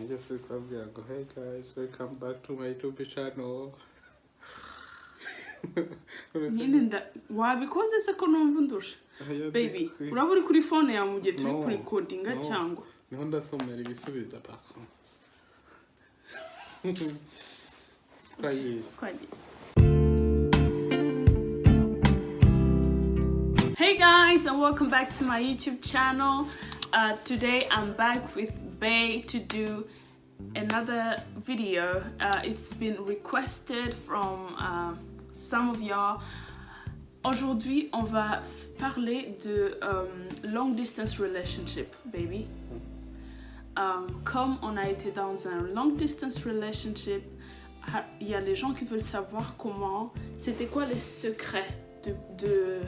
Just come here and go, hey guys, welcome back to my YouTube channel. wabikoze se ko numva ndusha baby uraba uri kuri phone yawe mu gihe turi kuri recordinga cyangwa niho ndasomera ibisubizo pako. Hey guys, and welcome back to my YouTube channel. Today I'm back with Bay to do another video. It's been requested from some of y'all. Aujourd'hui, on va parler de long distance relationship, baby. Comme on a été dans un long distance relationship, il y a les gens qui veulent savoir c'était quoi les secrets de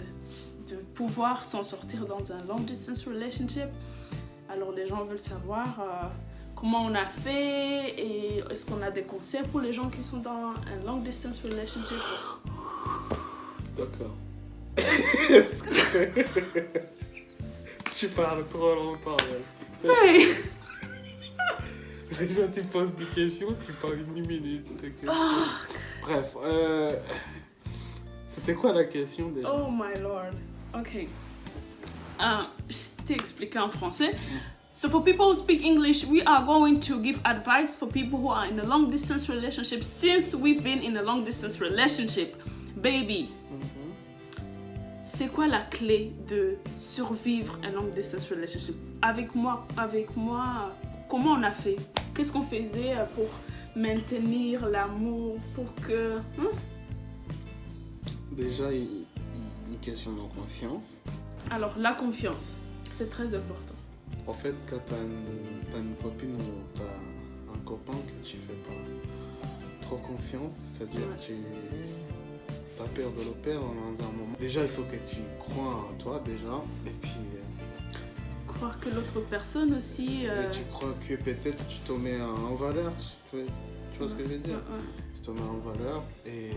pouvoir s'en sortir dans un long distance relationship. Alors les gens veulent savoir comment on a fait et est-ce qu'on a des conseils pour les gens qui sont dans un long distance relationship. D'accord. Tu parles trop longtemps. Hey. Déjà tu poses des questions, tu parles une minute. Bref, c'était quoi la question déjà? Oh my lord. Ok. Je t'ai expliqué en français. So for people who speak English, we are going to give advice for people who are in a long distance relationship since we've been in a long distance relationship. Baby, c'est quoi la clé de survivre un long distance relationship? Avec moi, comment on a fait? Qu'est-ce qu'on faisait pour maintenir l'amour, pour que... Déjà, une question de confiance. Alors, la confiance, c'est très important. En fait, quand t'as une copine ou t'as un copain que tu fais pas trop confiance, c'est-à-dire que tu as peur de le perdre dans un moment. Déjà, il faut que tu crois en toi déjà, et puis... croire que l'autre personne aussi... Et tu crois que peut-être tu te mets en valeur, tu vois ce que je veux dire? Tu te mets en valeur et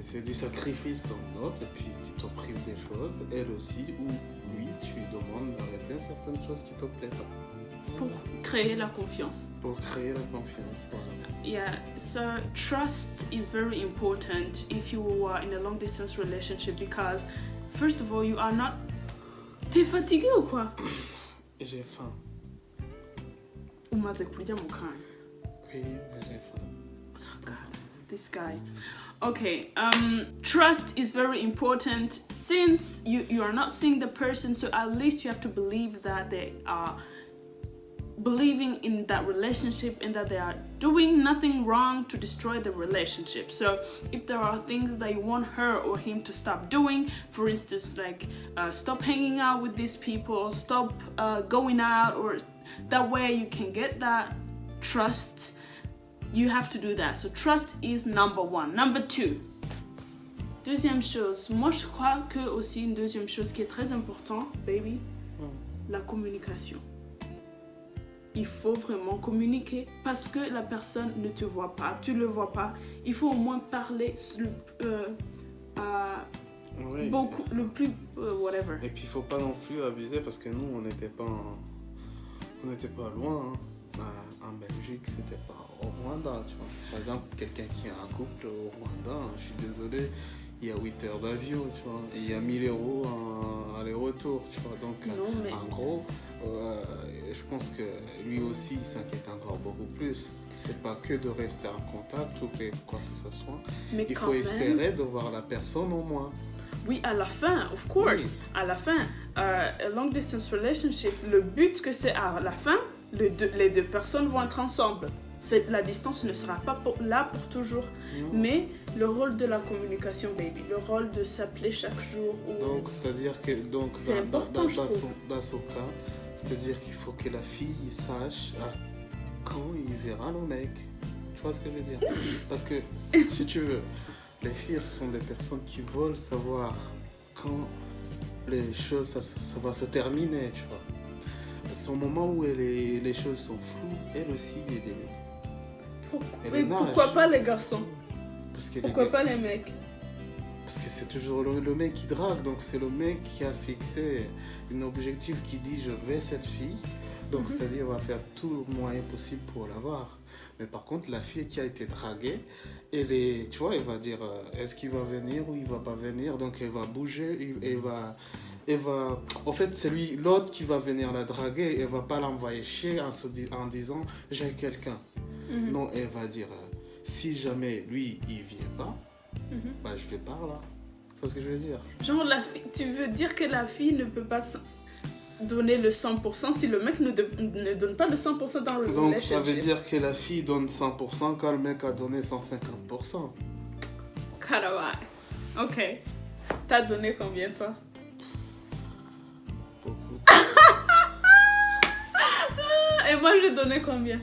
c'est du sacrifice comme l'autre, et puis tu te prives des choses, elle aussi, ou lui, tu lui demandes d'arrêter certaines choses qui te plaisent pas. Pour créer la confiance. Pour créer la confiance, voilà. Yeah, so trust is very important if you are in a long distance relationship because, first of all, you are not... T'es fatigué ou quoi? J'ai faim. Umaze kurya mu kanya. Oui, j'ai faim. God, this guy. Okay, trust is very important since you are not seeing the person, so at least you have to believe that they are believing in that relationship and that they are doing nothing wrong to destroy the relationship. So if there are things that you want her or him to stop doing, for instance, like stop hanging out with these people, stop going out, or that way you can get that trust, you have to do that. So trust is number one. Number two, deuxième chose, moi je crois que aussi une deuxième chose qui est très importante, baby, la communication. Il faut vraiment communiquer parce que la personne ne te voit pas, tu le vois pas. Il faut au moins parler beaucoup, le plus whatever. Et puis il faut pas non plus abuser parce que nous on n'était pas loin. Hein. En Belgique, c'était pas au Rwanda, tu vois. Par exemple, quelqu'un qui a un couple au Rwanda, je suis désolé, il y a 8 heures d'avion, tu vois, et il y a 1000 € en aller-retour, tu vois. Donc, en gros, je pense que lui aussi il s'inquiète encore beaucoup plus. C'est pas que de rester en contact ou quoi que ce soit. Mais il faut espérer de voir la personne au moins. Oui, à la fin, of course. Oui. À la fin, a long distance relationship, le but que c'est à la fin, les deux personnes vont être ensemble. La distance ne sera pas là pour toujours. Mais le rôle de la communication, baby, le rôle de s'appeler chaque jour. Donc, c'est-à-dire que c'est important, dans ce cas, c'est-à-dire qu'il faut que la fille sache quand il verra le mec. Tu vois ce que je veux dire? Parce que, si tu veux, les filles, ce sont des personnes qui veulent savoir quand les choses, ça va se terminer, tu vois. Parce qu'au moment où les choses sont floues, elle aussi, elle pourquoi pas les garçons? Pourquoi pas les mecs? Parce que c'est toujours le mec qui drague, donc c'est le mec qui a fixé un objectif qui dit je vais cette fille, Donc, c'est-à-dire, elle va faire tout le moyen possible pour l'avoir. Mais par contre, la fille qui a été draguée, tu vois, elle va dire est-ce qu'il va venir ou il va pas venir. Donc, elle va bouger, en fait, c'est l'autre qui va venir la draguer, elle va pas l'envoyer chier en disant j'ai quelqu'un. Non, elle va dire si jamais lui il vient pas, bah je vais pas là. Tu vois ce que je veux dire? Genre, tu veux dire que la fille ne peut pas donner le 100% si le mec ne donne pas le 100% dans le relationship. Donc ça veut dire que la fille donne 100% quand le mec a donné 150%. Caravane. Ok. T'as donné combien, toi? Beaucoup. Et moi, j'ai donné combien?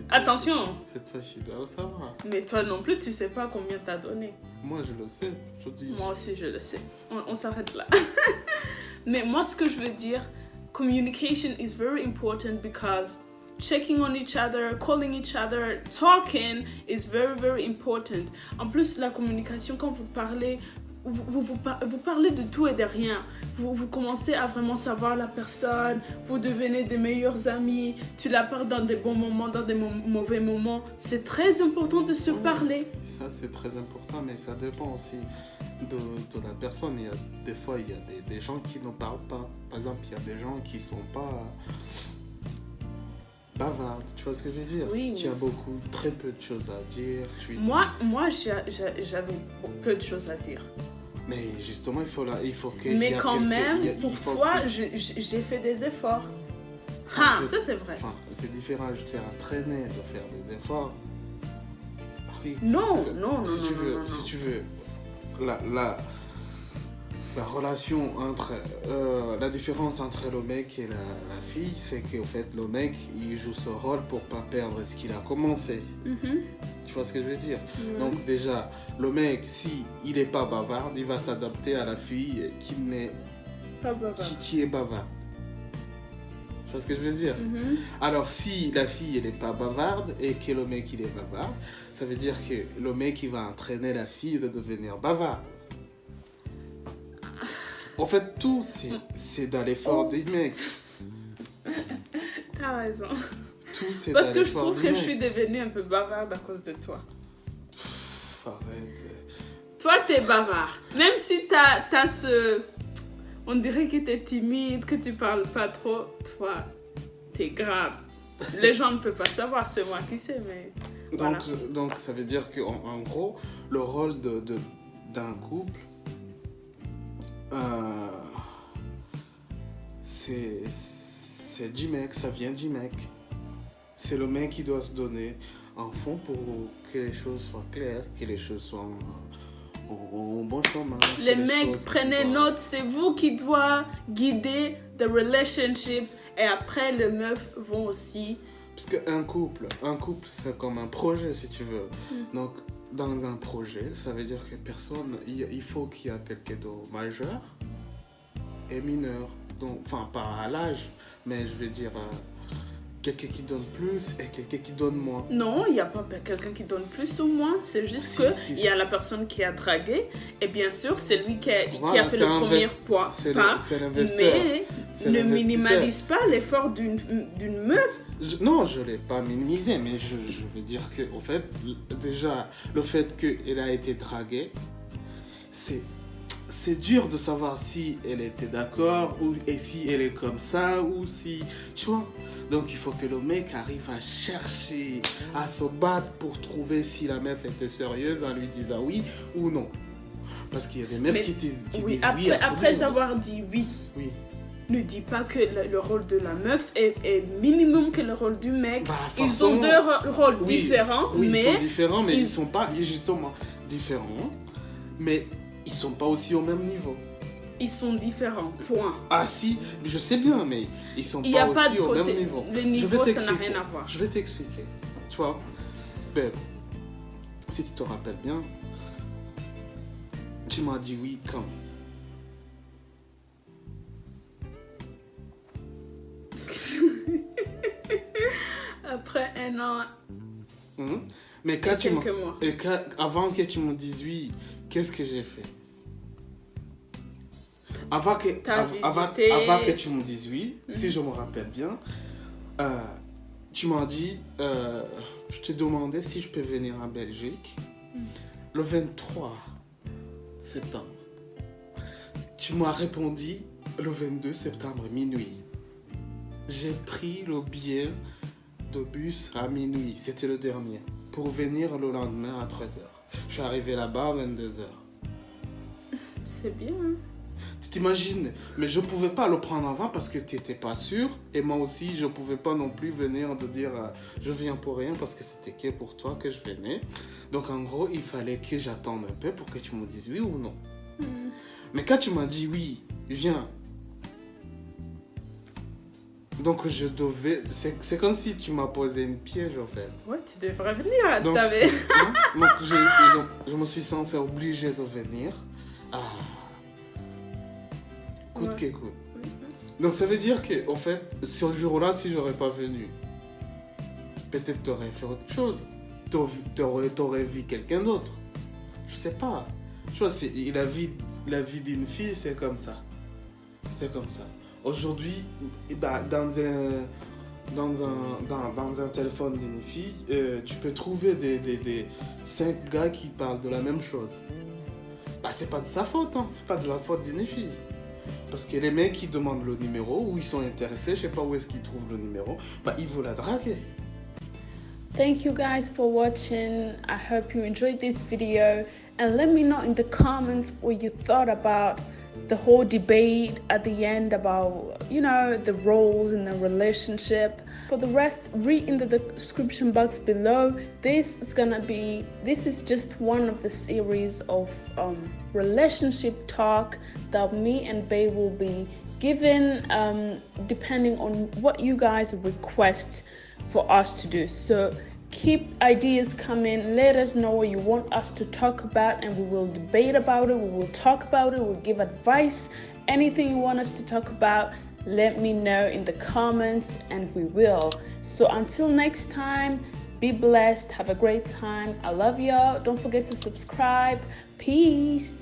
Attention. C'est toi qui dois le savoir. Mais toi non plus, tu sais pas combien t'as donné. Moi, je le sais. Je dis. Moi aussi, je le sais. On s'arrête là. Mais moi, ce que je veux dire, communication is very important because checking on each other, calling each other, talking is very, very important. En plus, la communication, quand vous parlez, vous parlez de tout et de rien. Vous commencez à vraiment savoir la personne, vous devenez des meilleurs amis, tu la parles dans des bons moments, dans des mauvais moments. C'est très important de se parler. Ça, c'est très important, mais ça dépend aussi de la personne. Des fois, il y a des gens qui ne parlent pas. Par exemple, il y a des gens qui ne sont pas bavards. Tu vois ce que je veux dire? Oui. Qui a très peu de choses à dire. Moi, j'avais peu de choses à dire. Mais justement, il faut que... Mais quand même, pour toi, j'ai fait des efforts. Ça c'est vrai. Enfin, c'est différent, je t'ai entraîné de faire des efforts. Oui, non. Si tu veux, la relation entre... la différence entre le mec et la fille, c'est qu'en fait, le mec, il joue ce rôle pour pas perdre ce qu'il a commencé. Tu vois ce que je veux dire? Donc déjà, le mec, si il est pas bavard, il va s'adapter à la fille qui n'est pas bavard. Qui est bavarde. Tu vois ce que je veux dire? Alors si la fille elle est pas bavarde et que le mec il est bavard, ça veut dire que le mec il va entraîner la fille de devenir bavard. En fait, tout c'est dans l'effort des mecs. T'as raison. Tout c'est parce que je trouve que je suis devenue un peu bavarde à cause de toi. Arrête. Toi, t'es bavard. Même si t'as ce... On dirait que t'es timide, que tu parles pas trop. Toi, t'es grave. Les gens ne peuvent pas savoir, c'est moi qui sais, mais... Voilà. Donc, ça veut dire qu'en gros, le rôle d'un couple, c'est du mec, ça vient du mec. C'est le mec qui doit se donner en fond pour que les choses soient claires, que les choses soient au bon chemin. Les mecs, prenez note, c'est vous qui doit guider the relationship et après les meufs vont aussi. Parce qu'un couple, c'est comme un projet si tu veux. Donc dans un projet, ça veut dire que il faut qu'il y ait quelqu'un de majeur et mineur. Donc, enfin pas à l'âge, mais je veux dire... quelqu'un qui donne plus et quelqu'un qui donne moins. Non, il n'y a pas quelqu'un qui donne plus ou moins. C'est juste il y a la personne qui a dragué. Et bien sûr, c'est lui qui a fait le premier pas. C'est l'investeur. Mais ne minimalise pas l'effort d'une meuf. Non, je ne l'ai pas minimisé. Mais je veux dire que, en fait, déjà, le fait qu'elle a été draguée, c'est dur de savoir si elle était d'accord et si elle est comme ça ou si... Tu vois? Donc il faut que le mec arrive à chercher, à se battre pour trouver si la meuf était sérieuse en lui disant oui ou non. Parce qu'il y a des meufs qui disent oui. Après avoir dit oui, ne dis pas que le rôle de la meuf est minimum que le rôle du mec. Ils ont deux rôles différents. Oui, ils sont différents, mais ils ne sont pas justement différents. Mais ils ne sont pas aussi au même niveau. Ils sont différents, point. Ah si, je sais bien, mais ils sont pas aussi au même niveau. Le niveau, ça n'a rien à voir. Je vais t'expliquer. Tu vois, Belle, si tu te rappelles bien, tu m'as dit oui quand? Après 1 an. Mais quand avant que tu me dises oui, qu'est-ce que j'ai fait? avant que, T'as avant visité. que tu me dises oui, si je me rappelle bien, tu m'as dit, je te demandais si je peux venir en Belgique le 23 septembre. Tu m'as répondu le 22 septembre minuit. J'ai pris le billet de bus à minuit, c'était le dernier, pour venir le lendemain à 13h. Je suis arrivé là-bas à 22h. C'est bien. Hein? Tu t'imagines, mais je pouvais pas le prendre avant parce que tu n'étais pas sûr. Et moi aussi, je pouvais pas non plus venir te dire je viens pour rien parce que c'était que pour toi que je venais. Donc en gros, il fallait que j'attende un peu pour que tu me dises oui ou non. Mais quand tu m'as dit oui, viens. Donc je devais... C'est comme si tu m'as posé une piège en fait. Ouais, tu devrais venir. Donc, T'avais... donc je me suis censé obligé de venir. Coûte que coûte. Donc ça veut dire que, en fait, ce jour-là, si j'aurais pas venu, peut-être t'aurais fait autre chose. T'aurais vu quelqu'un d'autre. Je sais pas. Tu vois, la vie d'une fille, c'est comme ça. C'est comme ça. Aujourd'hui, dans un téléphone d'une fille, tu peux trouver des 5 gars qui parlent de la même chose. C'est pas de sa faute, hein. C'est pas de la faute d'une fille. Parce que les mecs qui demandent le numéro, ou ils sont intéressés, je sais pas où est-ce qu'ils trouvent le numéro, ils vont la draguer. Thank you guys for watching. I hope you enjoyed this video, and let me know in the comments what you thought about the whole debate at the end about, you know, the roles in a relationship. For the rest, read in the description box below. This is just one of the series of relationship talk that me and Bae will be giving depending on what you guys request for us to do. So keep ideas coming. Let us know what you want us to talk about, and we will debate about it. We will talk about it. We'll give advice. Anything you want us to talk about, let me know in the comments, and we will. So until next time, be blessed. Have a great time. I love y'all. Don't forget to subscribe. Peace.